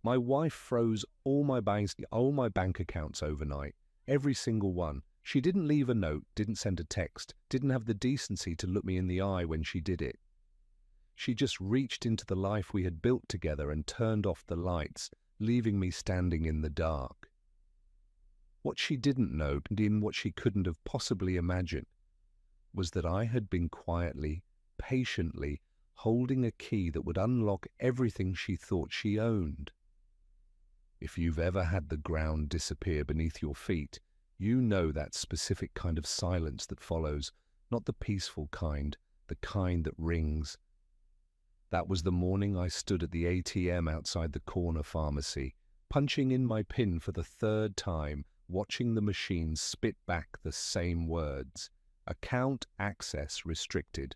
My wife froze all my bank accounts overnight, every single one. She didn't leave a note, didn't send a text, didn't have the decency to look me in the eye when she did it. She just reached into the life we had built together and turned off the lights, leaving me standing in the dark. What she didn't know, and in what she couldn't have possibly imagined, was that I had been quietly, patiently, holding a key that would unlock everything she thought she owned. If you've ever had the ground disappear beneath your feet, you know that specific kind of silence that follows, not the peaceful kind, the kind that rings. That was the morning I stood at the ATM outside the corner pharmacy, punching in my PIN for the third time, watching the machine spit back the same words: account access restricted.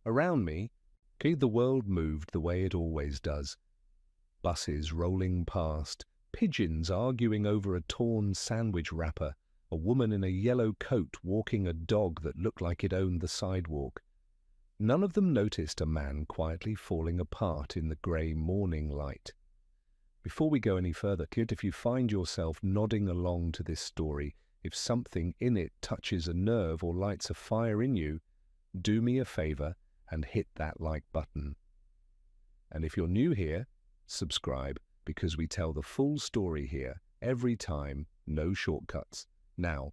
Around me, the world moved the way it always does. Buses rolling past, pigeons arguing over a torn sandwich wrapper, a woman in a yellow coat walking a dog that looked like it owned the sidewalk. None of them noticed a man quietly falling apart in the grey morning light. Before we go any further, if you find yourself nodding along to this story, if something in it touches a nerve or lights a fire in you, do me a favor and hit that like button. And if you're new here, subscribe, because we tell the full story here, every time, no shortcuts. Now,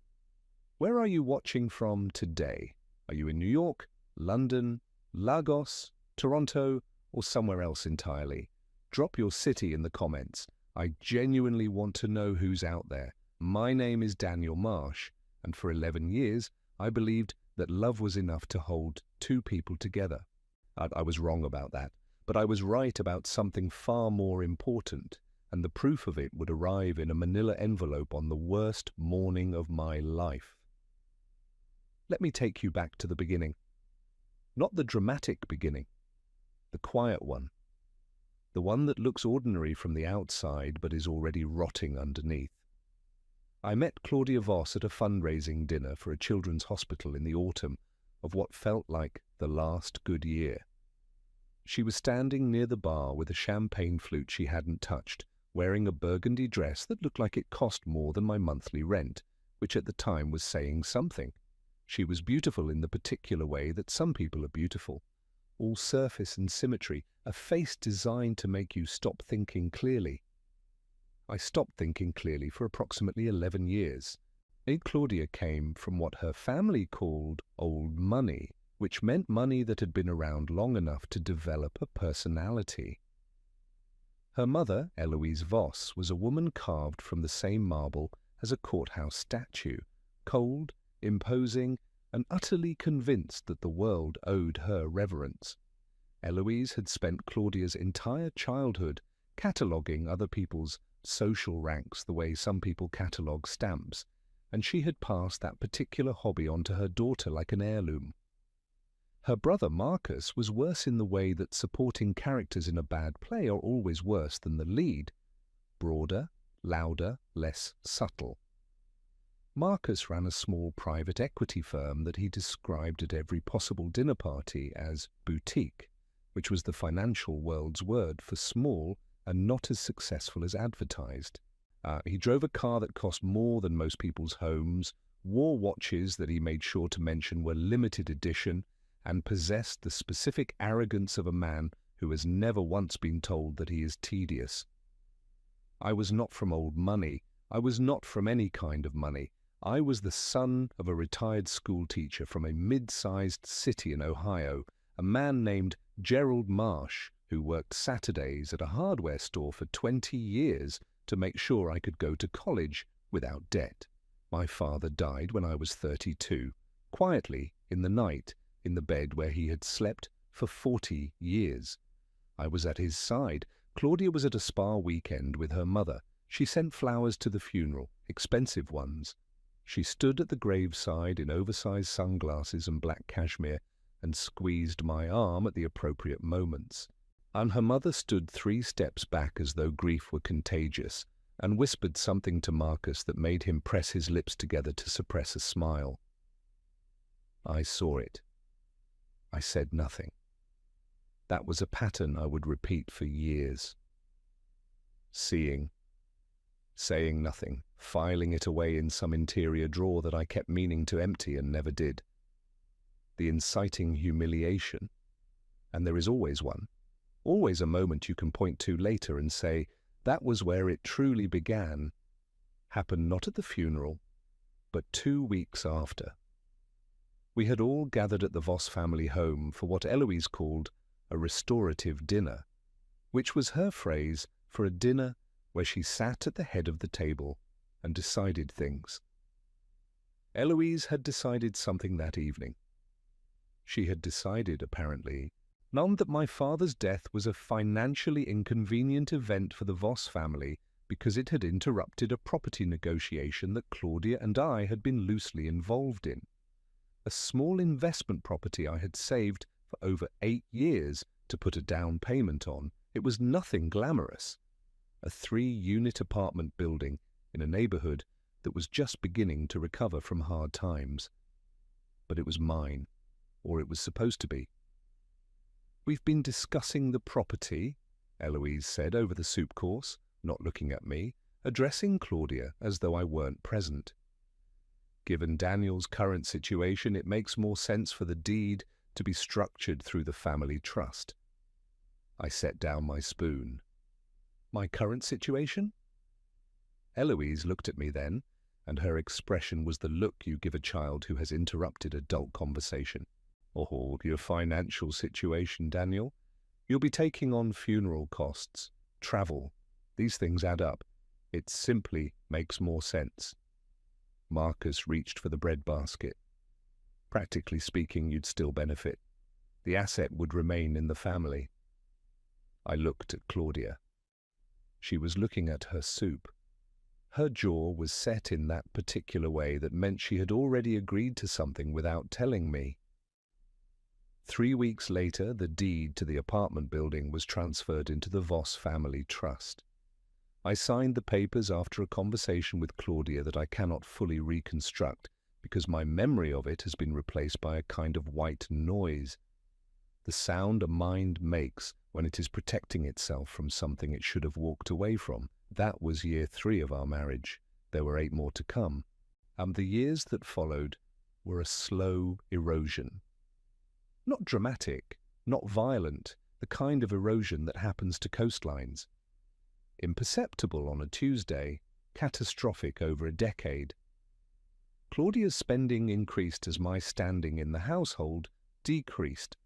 where are you watching from today? Are you in New York, London, Lagos, Toronto, or somewhere else entirely? Drop your city in the comments. I genuinely want to know who's out there. My name is Daniel Marsh, and for 11 years, I believed that love was enough to hold two people together. I was wrong about that, but I was right about something far more important, and the proof of it would arrive in a manila envelope on the worst morning of my life. Let me take you back to the beginning. Not the dramatic beginning, the quiet one. The one that looks ordinary from the outside but is already rotting underneath. I met Claudia Voss at a fundraising dinner for a children's hospital in the autumn of what felt like the last good year. She was standing near the bar with a champagne flute she hadn't touched, wearing a burgundy dress that looked like it cost more than my monthly rent, which at the time was saying something. She was beautiful in the particular way that some people are beautiful. All surface and symmetry, a face designed to make you stop thinking clearly. I stopped thinking clearly for approximately 11 years. Claudia came from what her family called old money, which meant money that had been around long enough to develop a personality. Her mother, Eloise Voss, was a woman carved from the same marble as a courthouse statue, cold, imposing, and utterly convinced that the world owed her reverence. Eloise had spent Claudia's entire childhood cataloguing other people's social ranks the way some people catalogue stamps, and she had passed that particular hobby on to her daughter like an heirloom. Her brother Marcus was worse in the way that supporting characters in a bad play are always worse than the lead. Broader, louder, less subtle. Marcus ran a small private equity firm that he described at every possible dinner party as boutique, which was the financial world's word for small and not as successful as advertised. He drove a car that cost more than most people's homes, wore watches that he made sure to mention were limited edition, and possessed the specific arrogance of a man who has never once been told that he is tedious. I was not from old money. I was not from any kind of money. I was the son of a retired school teacher from a mid-sized city in Ohio, a man named Gerald Marsh, who worked Saturdays at a hardware store for 20 years to make sure I could go to college without debt. My father died when I was 32, quietly, in the night, in the bed where he had slept for 40 years. I was at his side. Claudia was at a spa weekend with her mother. She sent flowers to the funeral, expensive ones. She stood at the graveside in oversized sunglasses and black cashmere and squeezed my arm at the appropriate moments. And her mother stood 3 steps back as though grief were contagious and whispered something to Marcus that made him press his lips together to suppress a smile. I saw it. I said nothing. That was a pattern I would repeat for years. seeing, saying nothing, filing it away in some interior drawer that I kept meaning to empty and never did. The inciting humiliation, and there is always one, always a moment you can point to later and say, that was where it truly began, happened not at the funeral, but 2 weeks after. We had all gathered at the Voss family home for what Eloise called a restorative dinner, which was her phrase for a dinner where she sat at the head of the table and decided things. Eloise had decided something that evening. She had decided, apparently, none that my father's death was a financially inconvenient event for the Voss family because it had interrupted a property negotiation that Claudia and I had been loosely involved in. A small investment property I had saved for over 8 years to put a down payment on. It was nothing glamorous. A 3-unit apartment building in a neighborhood that was just beginning to recover from hard times. But it was mine, or it was supposed to be. "We've been discussing the property," Eloise said over the soup course, not looking at me, addressing Claudia as though I weren't present. Given Daniel's current situation, it makes more sense for the deed to be structured through the family trust. I set down my spoon. My current situation? Eloise looked at me then, and her expression was the look you give a child who has interrupted adult conversation. "Oh, your financial situation, Daniel. You'll be taking on funeral costs, travel. These things add up. It simply makes more sense." Marcus reached for the breadbasket. "Practically speaking, you'd still benefit. The asset would remain in the family." I looked at Claudia. She was looking at her soup. Her jaw was set in that particular way that meant she had already agreed to something without telling me. 3 weeks later, the deed to the apartment building was transferred into the Voss family trust. I signed the papers after a conversation with Claudia that I cannot fully reconstruct because my memory of it has been replaced by a kind of white noise. The sound a mind makes when it is protecting itself from something it should have walked away from. That was year 3 of our marriage. There were 8 more to come. And the years that followed were a slow erosion. Not dramatic, not violent, the kind of erosion that happens to coastlines. Imperceptible on a Tuesday, catastrophic over a decade. Claudia's spending increased as my standing in the household decreased.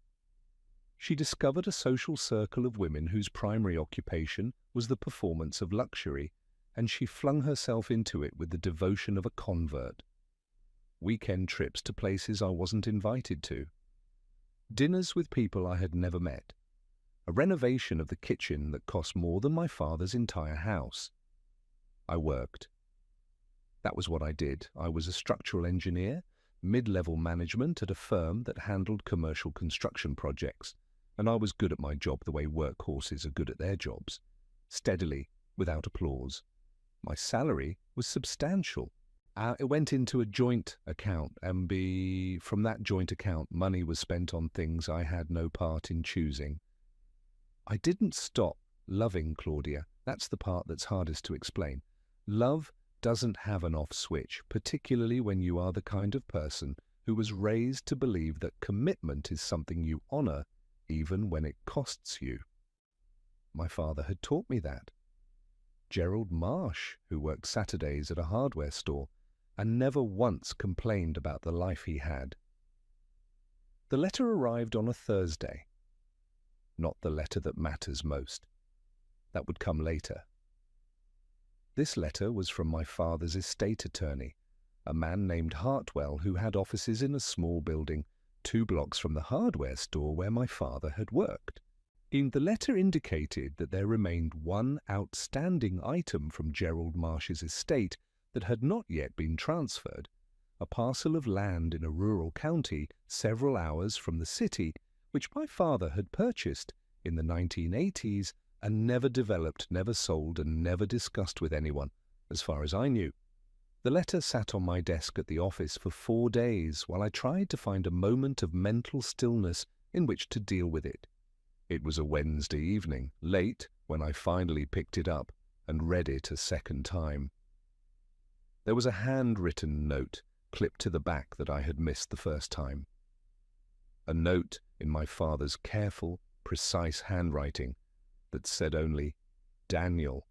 She discovered a social circle of women whose primary occupation was the performance of luxury, and she flung herself into it with the devotion of a convert. Weekend trips to places I wasn't invited to. Dinners with people I had never met. A renovation of the kitchen that cost more than my father's entire house. I worked. That was what I did. I was a structural engineer, mid-level management at a firm that handled commercial construction projects, and I was good at my job the way workhorses are good at their jobs, steadily, without applause. My salary was substantial. It went into a joint account, and from that joint account, money was spent on things I had no part in choosing. I didn't stop loving Claudia. That's the part that's hardest to explain. Love doesn't have an off switch, particularly when you are the kind of person who was raised to believe that commitment is something you honor, even when it costs you. My father had taught me that. Gerald Marsh, who worked Saturdays at a hardware store, and never once complained about the life he had. The letter arrived on a Thursday. Not the letter that matters most. That would come later. This letter was from my father's estate attorney, a man named Hartwell who had offices in a small building 2 blocks from the hardware store where my father had worked. The letter indicated that there remained one outstanding item from Gerald Marsh's estate that had not yet been transferred, a parcel of land in a rural county several hours from the city, which my father had purchased in the 1980s and never developed, never sold, and never discussed with anyone, as far as I knew. The letter sat on my desk at the office for 4 days while I tried to find a moment of mental stillness in which to deal with it. It was a Wednesday evening, late, when I finally picked it up, and read it a second time. There was a handwritten note clipped to the back that I had missed the first time. A note in my father's careful, precise handwriting that said only, "Daniel,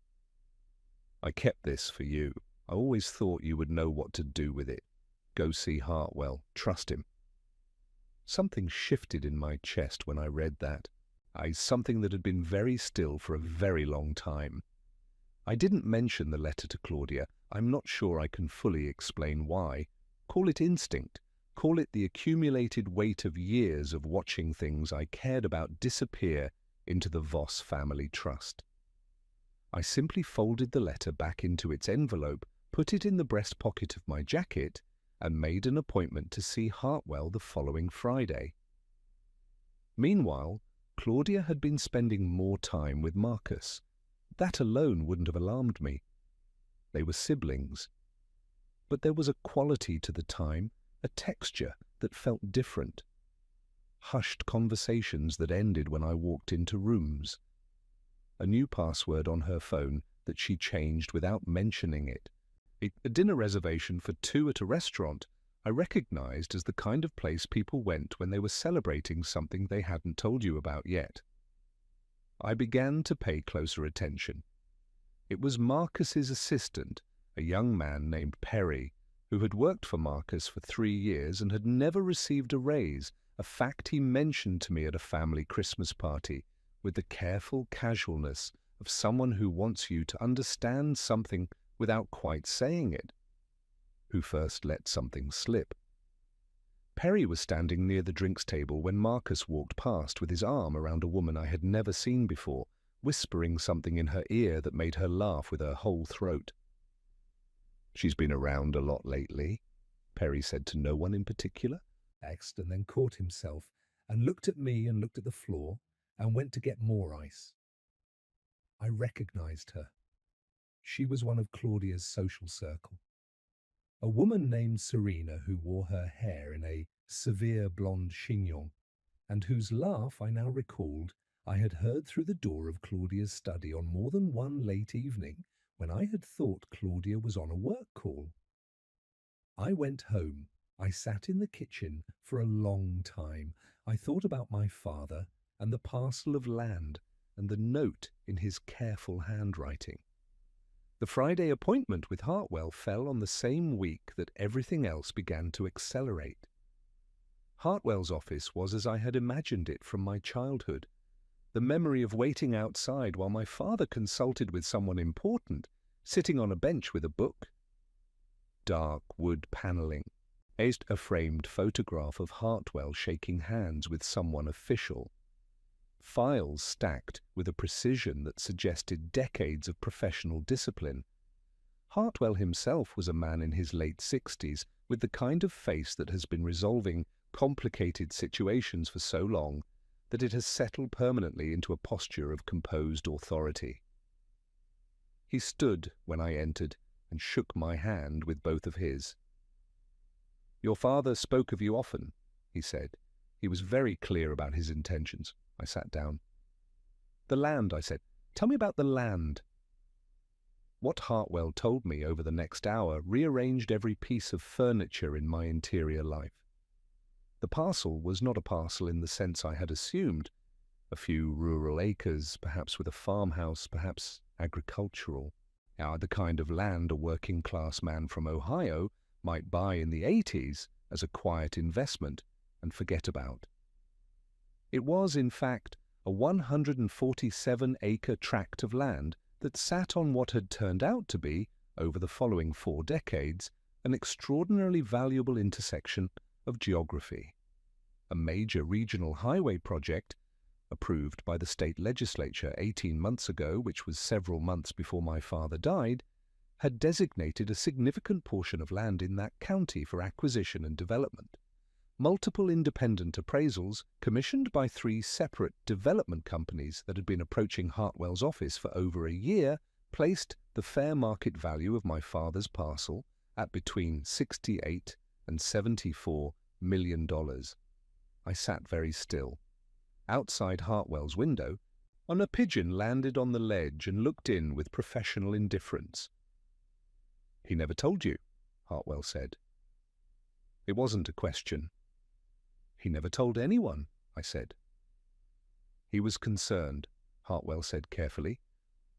I kept this for you. I always thought you would know what to do with it. Go see Hartwell. Trust him." Something shifted in my chest when I read that. Something that had been very still for a very long time. I didn't mention the letter to Claudia. I'm not sure I can fully explain why. Call it instinct. Call it the accumulated weight of years of watching things I cared about disappear into the Voss family trust. I simply folded the letter back into its envelope, put it in the breast pocket of my jacket, and made an appointment to see Hartwell the following Friday. Meanwhile, Claudia had been spending more time with Marcus. That alone wouldn't have alarmed me. They were siblings. But there was a quality to the time, a texture that felt different. Hushed conversations that ended when I walked into rooms. A new password on her phone that she changed without mentioning it. A dinner reservation for two at a restaurant I recognized as the kind of place people went when they were celebrating something they hadn't told you about yet. I began to pay closer attention. It was Marcus's assistant, a young man named Perry, who had worked for Marcus for 3 years and had never received a raise, a fact he mentioned to me at a family Christmas party, with the careful casualness of someone who wants you to understand something without quite saying it, who first let something slip. Perry was standing near the drinks table when Marcus walked past with his arm around a woman I had never seen before, whispering something in her ear that made her laugh with her whole throat. "She's been around a lot lately," Perry said to no one in particular, and then caught himself and looked at me and looked at the floor and went to get more ice. I recognized her. She was one of Claudia's social circle. A woman named Serena who wore her hair in a severe blonde chignon, and whose laugh I now recalled I had heard through the door of Claudia's study on more than one late evening when I had thought Claudia was on a work call. I went home. I sat in the kitchen for a long time. I thought about my father and the parcel of land and the note in his careful handwriting. The Friday appointment with Hartwell fell on the same week that everything else began to accelerate. Hartwell's office was as I had imagined it from my childhood. The memory of waiting outside while my father consulted with someone important, sitting on a bench with a book. Dark wood panelling, a framed photograph of Hartwell shaking hands with someone official. Files stacked with a precision that suggested decades of professional discipline. Hartwell himself was a man in his late 60s with the kind of face that has been resolving complicated situations for so long that it has settled permanently into a posture of composed authority. He stood when I entered and shook my hand with both of his. "Your father spoke of you often," he said. He was very clear about his intentions. I sat down. "The land," I said. "Tell me about the land." What Hartwell told me over the next hour rearranged every piece of furniture in my interior life. The parcel was not a parcel in the sense I had assumed. A few rural acres, perhaps with a farmhouse, perhaps agricultural. The kind of land a working-class man from Ohio might buy in the 80s as a quiet investment and forget about. It was, in fact, a 147-acre tract of land that sat on what had turned out to be, over the following 4 decades, an extraordinarily valuable intersection of geography. A major regional highway project, approved by the state legislature 18 months ago, which was several months before my father died, had designated a significant portion of land in that county for acquisition and development. Multiple independent appraisals, commissioned by 3 separate development companies that had been approaching Hartwell's office for over a year, placed the fair market value of my father's parcel at between $68 and $74 million. I sat very still. Outside Hartwell's window, On a pigeon landed on the ledge and looked in with professional indifference. "He never told you," Hartwell said. It wasn't a question. "He never told anyone," I said. "He was concerned," Hartwell said carefully,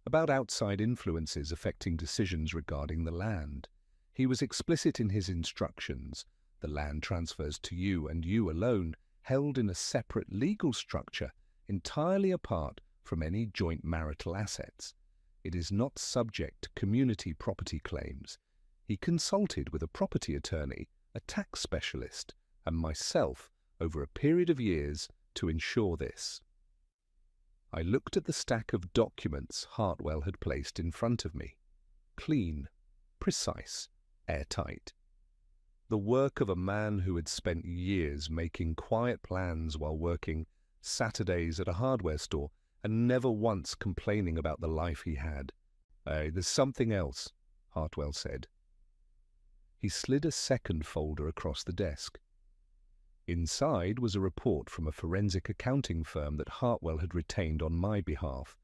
"about outside influences affecting decisions regarding the land. He was explicit in his instructions. The land transfers to you and you alone, held in a separate legal structure, entirely apart from any joint marital assets. It is not subject to community property claims. He consulted with a property attorney, a tax specialist, and myself over a period of years to ensure this." I looked at the stack of documents Hartwell had placed in front of me. Clean, precise, airtight. The work of a man who had spent years making quiet plans while working Saturdays at a hardware store and never once complaining about the life he had. "There's something else," Hartwell said. He slid a second folder across the desk. Inside was a report from a forensic accounting firm that Hartwell had retained on my behalf,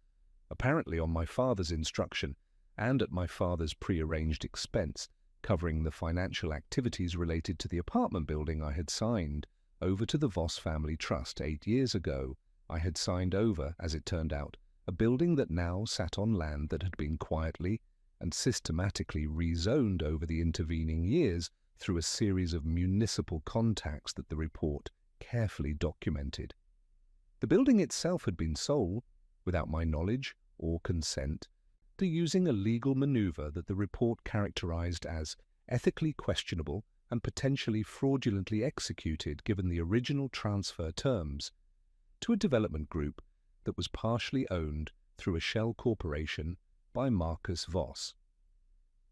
apparently on my father's instruction and at my father's pre-arranged expense, covering the financial activities related to the apartment building I had signed over to the Voss Family Trust 8 years ago. I had signed over, as it turned out, a building that now sat on land that had been quietly and systematically rezoned over the intervening years through a series of municipal contacts that the report carefully documented. The building itself had been sold, without my knowledge or consent, to using a legal maneuver that the report characterized as ethically questionable and potentially fraudulently executed given the original transfer terms, to a development group that was partially owned through a shell corporation by Marcus Voss.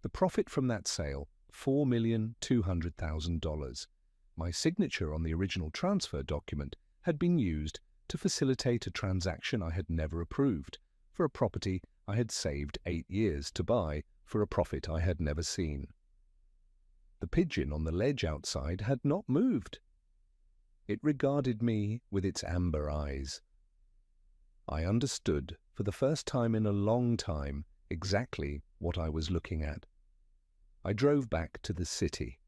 The profit from that sale, $4,200,000. My signature on the original transfer document had been used to facilitate a transaction I had never approved, for a property I had saved 8 years to buy for a profit I had never seen. The pigeon on the ledge outside had not moved. It regarded me with its amber eyes. I understood, for the first time in a long time, exactly what I was looking at. I drove back to the city.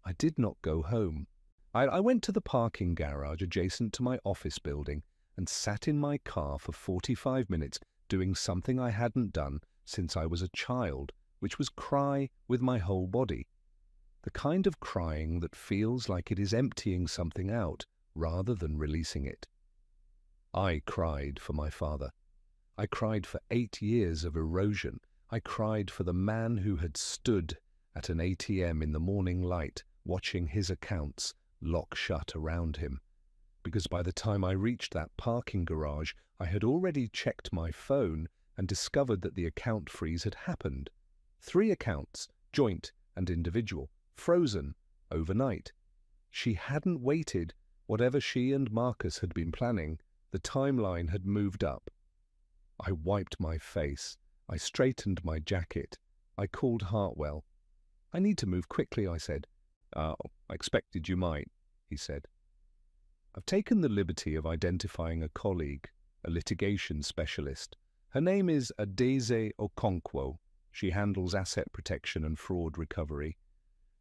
I did not go home. I went to the parking garage adjacent to my office building and sat in my car for 45 minutes doing something I hadn't done since I was a child, which was cry with my whole body. The kind of crying that feels like it is emptying something out rather than releasing it. I cried for my father. I cried for 8 years of erosion. I cried for the man who had stood at an ATM in the morning light watching his accounts lock shut around him. Because by the time I reached that parking garage, I had already checked my phone and discovered that the account freeze had happened. 3 accounts, joint and individual, frozen overnight. She hadn't waited. Whatever she and Marcus had been planning, the timeline had moved up. I wiped my face. I straightened my jacket. I called Hartwell. "I need to move quickly," I said. "Oh, I expected you might," he said. "I've taken the liberty of identifying a colleague, a litigation specialist. Her name is Adeze Okonkwo. She handles asset protection and fraud recovery.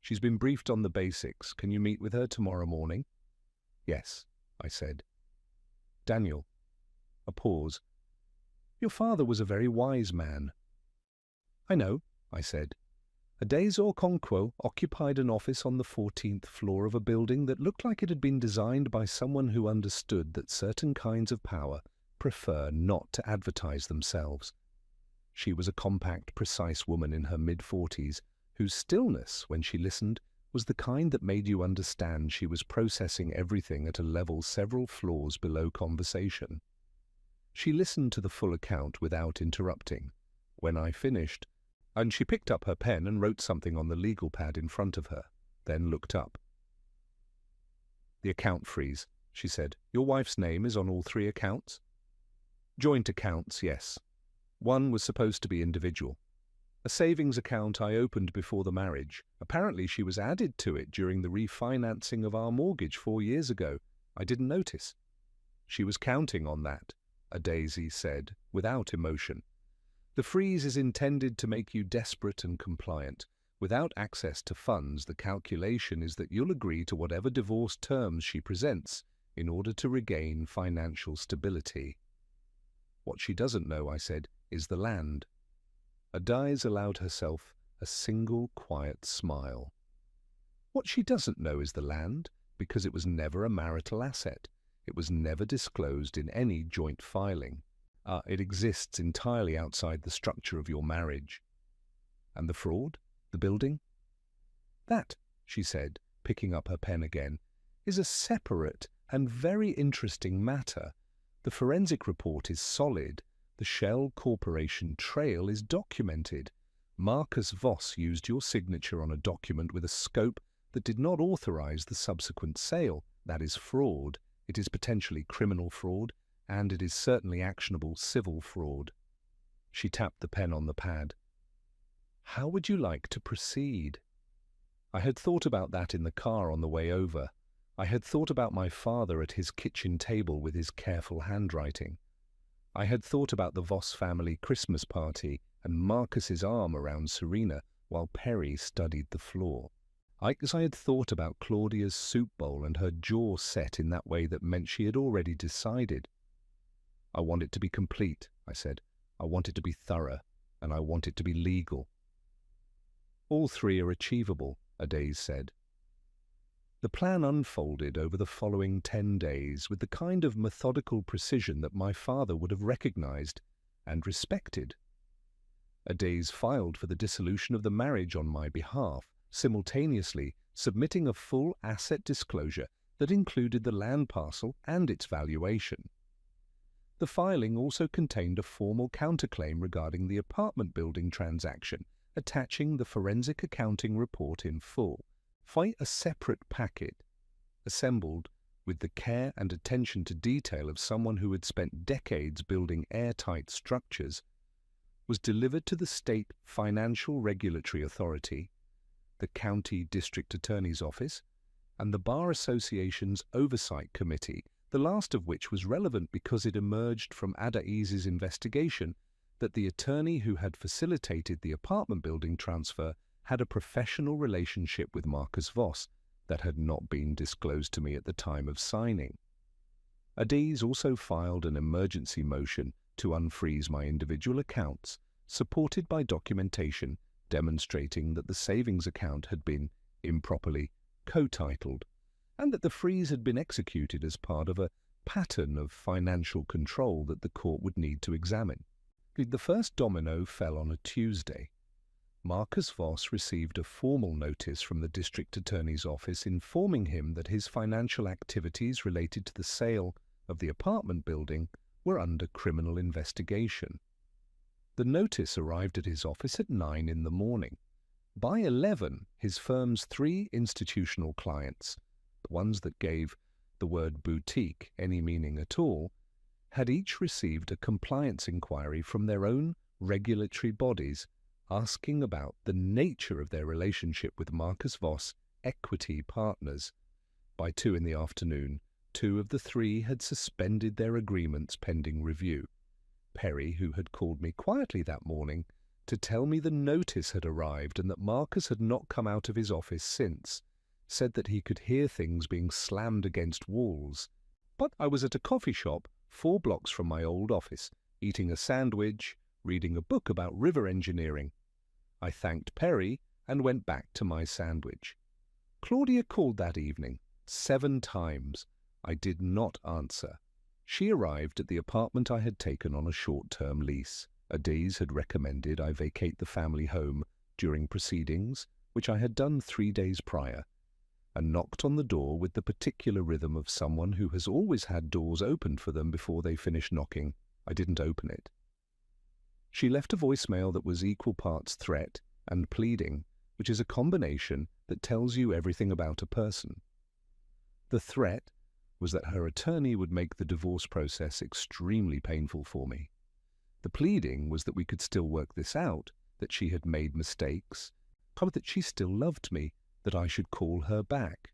She's been briefed on the basics. Can you meet with her tomorrow morning?" "Yes," I said. "Daniel." A pause. "Your father was a very wise man." "I know," I said. Adeze Okonkwo occupied an office on the 14th floor of a building that looked like it had been designed by someone who understood that certain kinds of power prefer not to advertise themselves. She was a compact, precise woman in her mid-40s, whose stillness, when she listened, was the kind that made you understand she was processing everything at a level several floors below conversation. She listened to the full account without interrupting. When I finished, and she picked up her pen and wrote something on the legal pad in front of her, then looked up. "The account freeze," she said. "Your wife's name is on all 3 accounts?" "Joint accounts, yes. One was supposed to be individual. A savings account I opened before the marriage. Apparently she was added to it during the refinancing of our mortgage 4 years ago. I didn't notice. She was counting on that. a Daisy said, without emotion. The freeze is intended to make you desperate and compliant. Without access to funds, the calculation is that you'll agree to whatever divorce terms she presents in order to regain financial stability. What she doesn't know, I said, is the land. Adais allowed herself a single quiet smile. What she doesn't know is the land, because it was never a marital asset. It was never disclosed in any joint filing. It exists entirely outside the structure of your marriage. And the fraud? The building? That, she said, picking up her pen again, is a separate and very interesting matter. The forensic report is solid. The Shell Corporation trail is documented. Marcus Voss used your signature on a document with a scope that did not authorize the subsequent sale. That is fraud. It is potentially criminal fraud, and it is certainly actionable civil fraud. She tapped the pen on the pad. How would you like to proceed? I had thought about that in the car on the way over. I had thought about my father at his kitchen table with his careful handwriting. I had thought about the Voss family Christmas party and Marcus's arm around Serena while Perry studied the floor. I had thought about Claudia's soup bowl and her jaw set in that way that meant she had already decided. I want it to be complete, I said. I want it to be thorough, and I want it to be legal. All three are achievable, Adais said. The plan unfolded over the following 10 days with the kind of methodical precision that my father would have recognized and respected. Adais filed for the dissolution of the marriage on my behalf, simultaneously submitting a full asset disclosure that included the land parcel and its valuation. The filing also contained a formal counterclaim regarding the apartment building transaction, attaching the forensic accounting report in full. A separate packet, assembled with the care and attention to detail of someone who had spent decades building airtight structures, was delivered to the State Financial Regulatory Authority, the County District Attorney's Office, and the Bar Association's Oversight Committee, the last of which was relevant because it emerged from Adais's investigation that the attorney who had facilitated the apartment building transfer had a professional relationship with Marcus Voss that had not been disclosed to me at the time of signing. Adais also filed an emergency motion to unfreeze my individual accounts, supported by documentation demonstrating that the savings account had been improperly co-titled, and that the freeze had been executed as part of a pattern of financial control that the court would need to examine. The first domino fell on a Tuesday. Marcus Voss received a formal notice from the district attorney's office informing him that his financial activities related to the sale of the apartment building were under criminal investigation. The notice arrived at his office at 9 in the morning. By 11, his firm's 3 institutional clients, the ones that gave the word boutique any meaning at all, had each received a compliance inquiry from their own regulatory bodies asking about the nature of their relationship with Marcus Voss equity partners. By 2 in the afternoon, 2 of the 3 had suspended their agreements pending review. Perry, who had called me quietly that morning to tell me the notice had arrived and that Marcus had not come out of his office since, said that he could hear things being slammed against walls. But I was at a coffee shop 4 blocks from my old office, eating a sandwich, reading a book about river engineering. I thanked Perry and went back to my sandwich. Claudia called that evening 7 times. I did not answer. She arrived at the apartment I had taken on a short-term lease. Adais had recommended I vacate the family home during proceedings, which I had done 3 days prior, and knocked on the door with the particular rhythm of someone who has always had doors opened for them before they finish knocking. I didn't open it. She left a voicemail that was equal parts threat and pleading, which is a combination that tells you everything about a person. The threat was that her attorney would make the divorce process extremely painful for me. The pleading was that we could still work this out, that she had made mistakes, but that she still loved me, that I should call her back.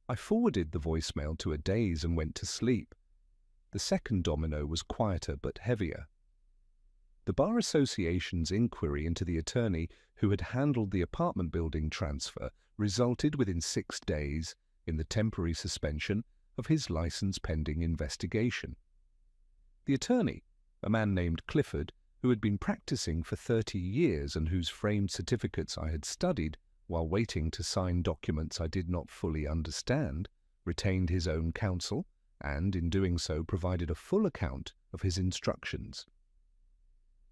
I forwarded the voicemail to Adais and went to sleep. The second domino was quieter but heavier. The Bar Association's inquiry into the attorney who had handled the apartment building transfer resulted within 6 days in the temporary suspension of his license pending investigation. The attorney, a man named Clifford, who had been practicing for 30 years and whose framed certificates I had studied while waiting to sign documents I did not fully understand, retained his own counsel and, in doing so, provided a full account of his instructions.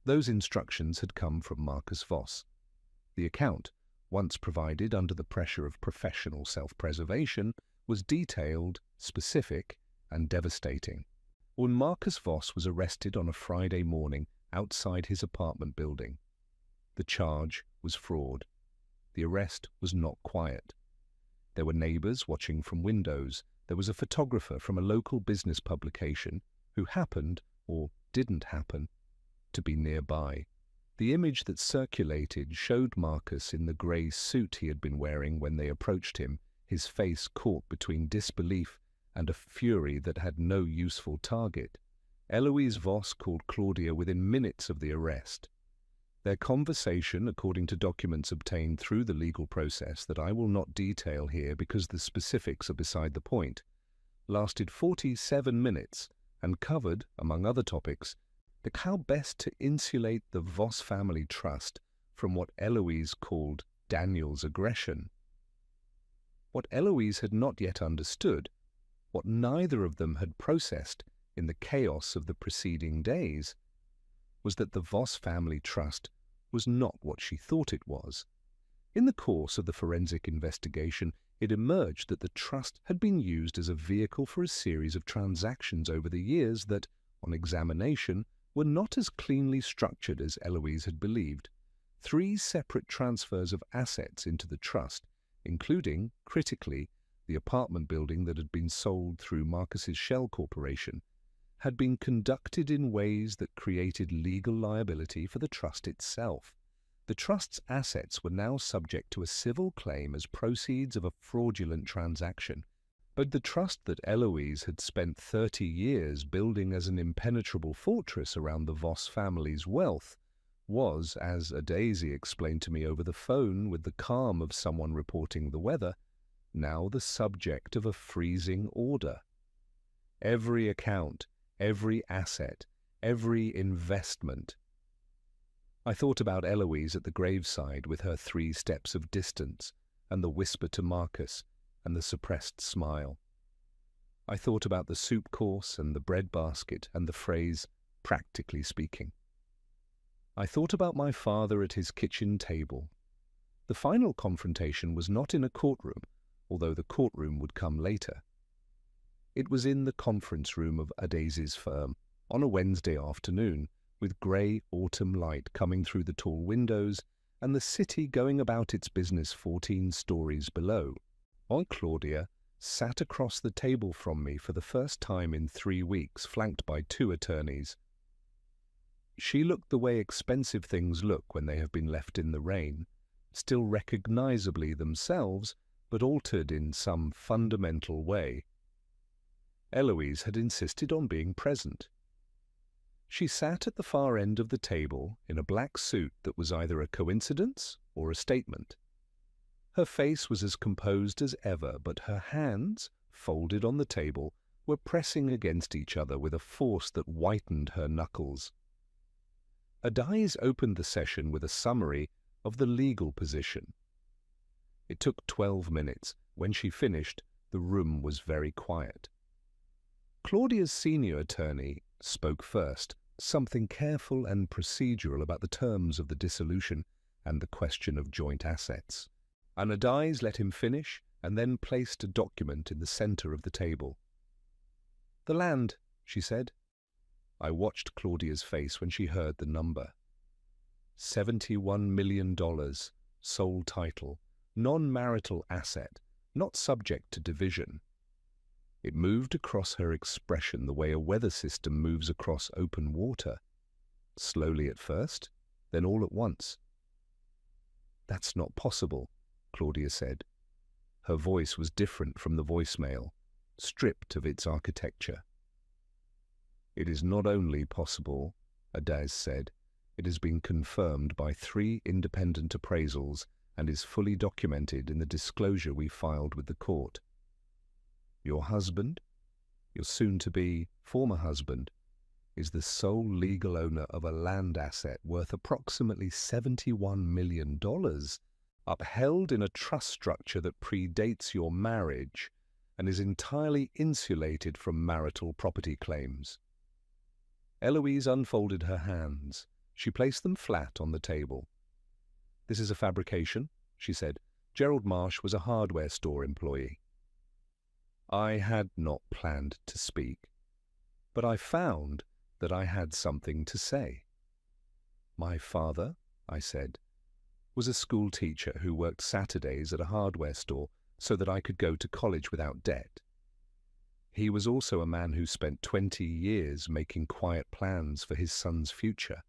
Those instructions had come from Marcus Voss. The account, once provided under the pressure of professional self-preservation, was detailed, specific, and devastating. When Marcus Voss was arrested on a Friday morning outside his apartment building, the charge was fraud. The arrest was not quiet. There were neighbors watching from windows. There was a photographer from a local business publication who happened, or didn't happen, to be nearby. The image that circulated showed Marcus in the grey suit he had been wearing when they approached him, his face caught between disbelief and a fury that had no useful target. Eloise Voss called Claudia within minutes of the arrest. Their conversation, according to documents obtained through the legal process that I will not detail here because the specifics are beside the point, lasted 47 minutes and covered, among other topics, how best to insulate the Voss family trust from what Eloise called Daniel's aggression. What Eloise had not yet understood, what neither of them had processed in the chaos of the preceding days, was that the Voss family trust was not what she thought it was. In the course of the forensic investigation, it emerged that the trust had been used as a vehicle for a series of transactions over the years that, on examination, were not as cleanly structured as Eloise had believed. 3 separate transfers of assets into the trust, including, critically, the apartment building that had been sold through Marcus's shell corporation, had been conducted in ways that created legal liability for the trust itself. The trust's assets were now subject to a civil claim as proceeds of a fraudulent transaction. But the trust that Eloise had spent 30 years building as an impenetrable fortress around the Voss family's wealth was, as Adaisy explained to me over the phone with the calm of someone reporting the weather, now the subject of a freezing order. Every account, every asset, every investment. I thought about Eloise at the graveside with her 3 steps of distance and the whisper to Marcus and the suppressed smile. I thought about the soup course and the bread basket and the phrase, practically speaking. I thought about my father at his kitchen table. The final confrontation was not in a courtroom, although the courtroom would come later. It was in the conference room of Adaisy's firm, on a Wednesday afternoon, with grey autumn light coming through the tall windows and the city going about its business 14 stories below. Aunt Claudia sat across the table from me for the first time in 3 weeks, flanked by 2 attorneys. She looked the way expensive things look when they have been left in the rain, still recognizably themselves, but altered in some fundamental way. Eloise had insisted on being present. She sat at the far end of the table in a black suit that was either a coincidence or a statement. Her face was as composed as ever, but her hands, folded on the table, were pressing against each other with a force that whitened her knuckles. Adais opened the session with a summary of the legal position. It took 12 minutes. When she finished, the room was very quiet. Claudia's senior attorney spoke first, something careful and procedural about the terms of the dissolution and the question of joint assets. And Adais let him finish and then placed a document in the center of the table. "The land," she said. I watched Claudia's face when she heard the number. $71 million, sole title, non-marital asset, not subject to division. It moved across her expression the way a weather system moves across open water, slowly at first, then all at once. "That's not possible," Claudia said. Her voice was different from the voicemail, stripped of its architecture. It is not only possible, Adaz said, it has been confirmed by 3 independent appraisals and is fully documented in the disclosure we filed with the court. Your husband, your soon-to-be former husband, is the sole legal owner of a land asset worth approximately $71 million, upheld in a trust structure that predates your marriage and is entirely insulated from marital property claims. Eloise unfolded her hands. She placed them flat on the table. This is a fabrication, she said. Gerald Marsh was a hardware store employee. I had not planned to speak, but I found that I had something to say. My father, I said, was a school teacher who worked Saturdays at a hardware store so that I could go to college without debt. He was also a man who spent 20 years making quiet plans for his son's future,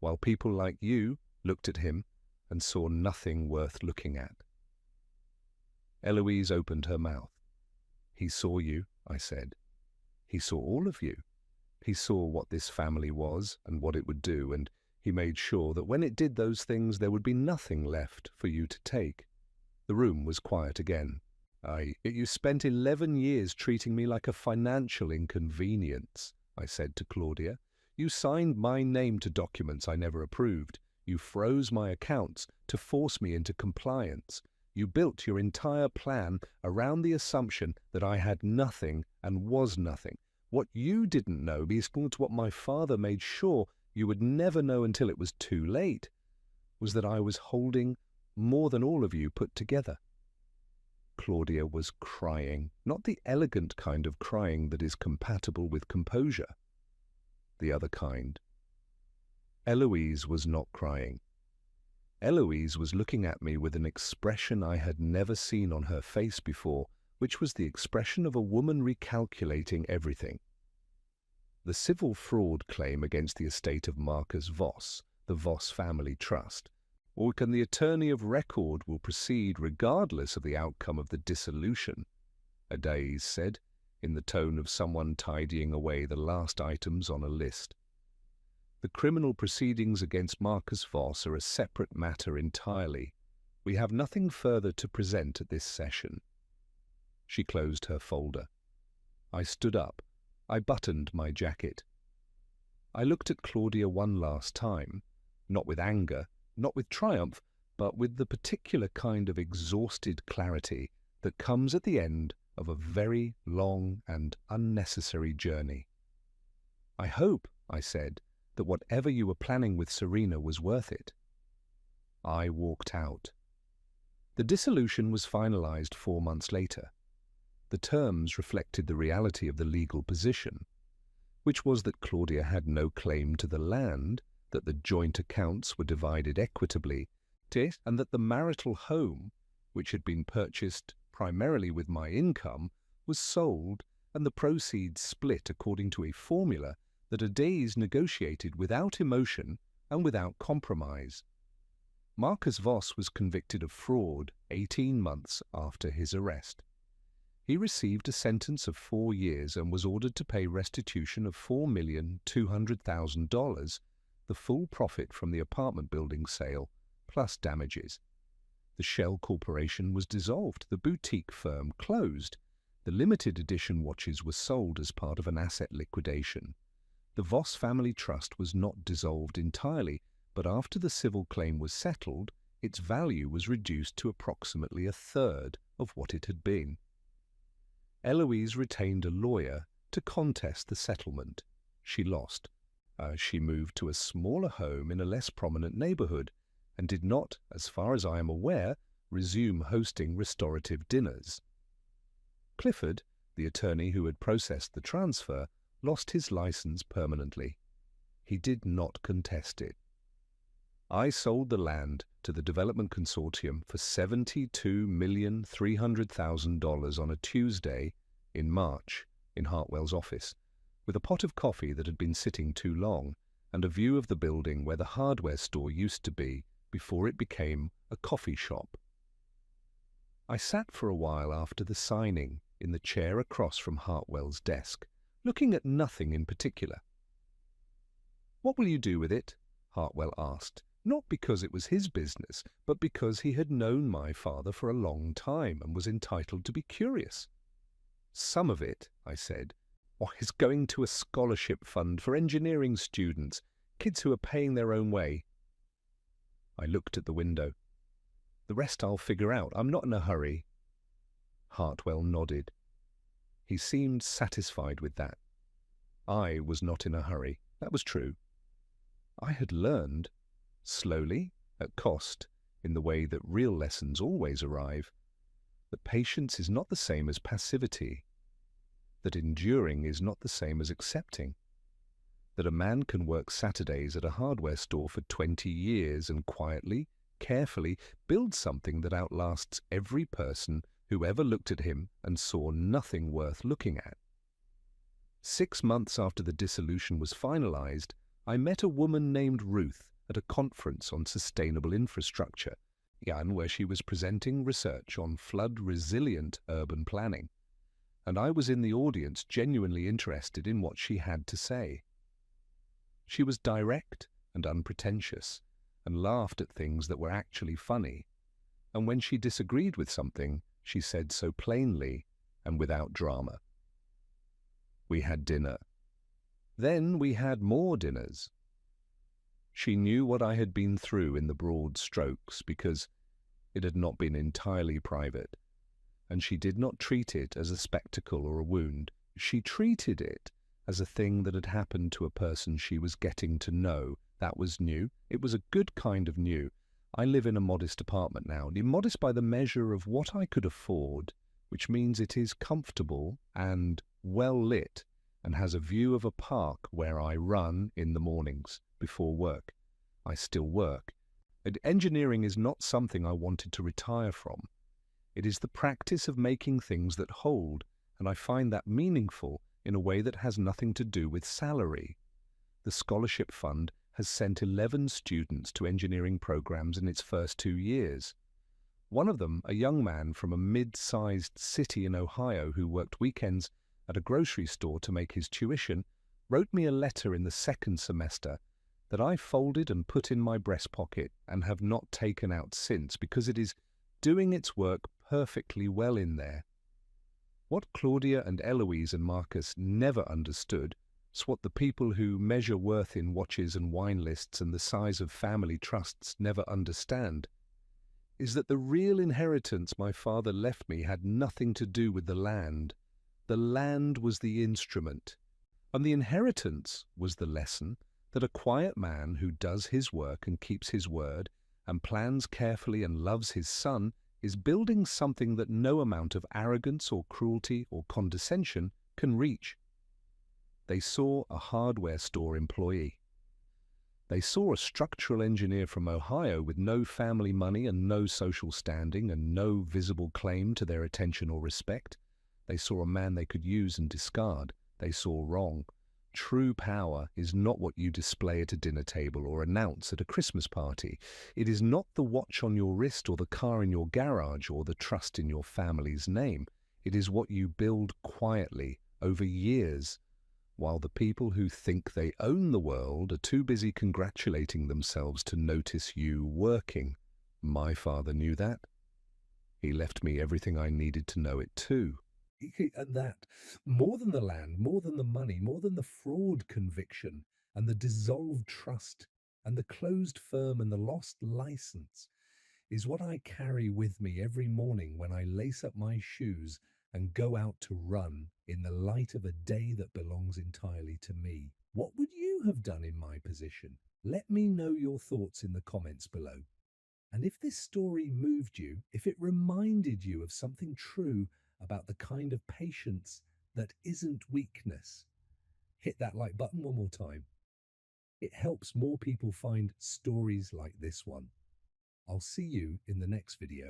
while people like you looked at him and saw nothing worth looking at. Eloise opened her mouth. He saw you, I said. He saw all of you. He saw what this family was and what it would do, and he made sure that when it did those things there would be nothing left for you to take. The room was quiet again. You spent 11 years treating me like a financial inconvenience, I said to Claudia. You signed my name to documents I never approved. You froze my accounts to force me into compliance. You built your entire plan around the assumption that I had nothing and was nothing. What you didn't know, besides what my father made sure you would never know until it was too late, was that I was holding more than all of you put together. Claudia was crying, not the elegant kind of crying that is compatible with composure. The other kind. Eloise was not crying. Eloise was looking at me with an expression I had never seen on her face before, which was the expression of a woman recalculating everything. The civil fraud claim against the estate of Marcus Voss, the Voss family trust, or can the attorney of record will proceed regardless of the outcome of the dissolution, Adaz said, in the tone of someone tidying away the last items on a list. The criminal proceedings against Marcus Voss are a separate matter entirely. We have nothing further to present at this session. She closed her folder. I stood up. I buttoned my jacket. I looked at Claudia one last time, not with anger, not with triumph, but with the particular kind of exhausted clarity that comes at the end of a very long and unnecessary journey. I hope, I said, that whatever you were planning with Serena was worth it. I walked out. The dissolution was finalized 4 months later. The terms reflected the reality of the legal position, which was that Claudia had no claim to the land, that the joint accounts were divided equitably, and that the marital home, which had been purchased primarily with my income, was sold and the proceeds split according to a formula that Adaz negotiated without emotion and without compromise. Marcus Voss was convicted of fraud 18 months after his arrest. He received a sentence of 4 years and was ordered to pay restitution of $4,200,000, the full profit from the apartment building sale, plus damages. The Shell Corporation was dissolved, the boutique firm closed, the limited edition watches were sold as part of an asset liquidation. The Voss family trust was not dissolved entirely, but after the civil claim was settled, its value was reduced to approximately 1/3 of what it had been. Eloise retained a lawyer to contest the settlement. She lost. She moved to a smaller home in a less prominent neighborhood and did not, as far as I am aware, resume hosting restorative dinners. Clifford, the attorney who had processed the transfer, lost his license permanently. He did not contest it. I sold the land to the Development Consortium for $72,300,000 on a Tuesday in March in Hartwell's office, with a pot of coffee that had been sitting too long and a view of the building where the hardware store used to be before it became a coffee shop. I sat for a while after the signing in the chair across from Hartwell's desk, looking at nothing in particular. What will you do with it? Hartwell asked, not because it was his business, but because he had known my father for a long time and was entitled to be curious. Some of it, I said, is going to a scholarship fund for engineering students, kids who are paying their own way. I looked at the window. The rest I'll figure out. I'm not in a hurry. Hartwell nodded. He seemed satisfied with that. I was not in a hurry. That was true. I had learned, slowly, at cost, in the way that real lessons always arrive, that patience is not the same as passivity, that enduring is not the same as accepting, that a man can work Saturdays at a hardware store for 20 years and quietly, carefully build something that outlasts every person who ever looked at him and saw nothing worth looking at. 6 months after the dissolution was finalized, I met a woman named Ruth at a conference on sustainable infrastructure, where she was presenting research on flood-resilient urban planning, and I was in the audience genuinely interested in what she had to say. She was direct and unpretentious, and laughed at things that were actually funny, and when she disagreed with something, she said so plainly and without drama. We had dinner. Then we had more dinners. She knew what I had been through in the broad strokes because it had not been entirely private, and she did not treat it as a spectacle or a wound. She treated it as a thing that had happened to a person she was getting to know. That was new. It was a good kind of new. I live in a modest apartment now, modest by the measure of what I could afford, which means it is comfortable and well lit and has a view of a park where I run in the mornings before work. I still work. And engineering is not something I wanted to retire from. It is the practice of making things that hold, and I find that meaningful in a way that has nothing to do with salary. The scholarship fund has sent 11 students to engineering programs in its first 2 years. One of them, a young man from a mid-sized city in Ohio who worked weekends at a grocery store to make his tuition, wrote me a letter in the second semester that I folded and put in my breast pocket and have not taken out since because it is doing its work perfectly well in there. What Claudia and Eloise and Marcus never understood, what the people who measure worth in watches and wine lists and the size of family trusts never understand, is that the real inheritance my father left me had nothing to do with the land. The land was the instrument, and the inheritance was the lesson that a quiet man who does his work and keeps his word and plans carefully and loves his son is building something that no amount of arrogance or cruelty or condescension can reach. They saw a hardware store employee. They saw a structural engineer from Ohio with no family money and no social standing and no visible claim to their attention or respect. They saw a man they could use and discard. They saw wrong. True power is not what you display at a dinner table or announce at a Christmas party. It is not the watch on your wrist or the car in your garage or the trust in your family's name. It is what you build quietly over years, while the people who think they own the world are too busy congratulating themselves to notice you working. My father knew that. He left me everything I needed to know it too. And that, more than the land, more than the money, more than the fraud conviction and the dissolved trust and the closed firm and the lost license, is what I carry with me every morning when I lace up my shoes and go out to run in the light of a day that belongs entirely to me. What would you have done in my position? Let me know your thoughts in the comments below. And if this story moved you, if it reminded you of something true about the kind of patience that isn't weakness, hit that like button one more time. It helps more people find stories like this one. I'll see you in the next video.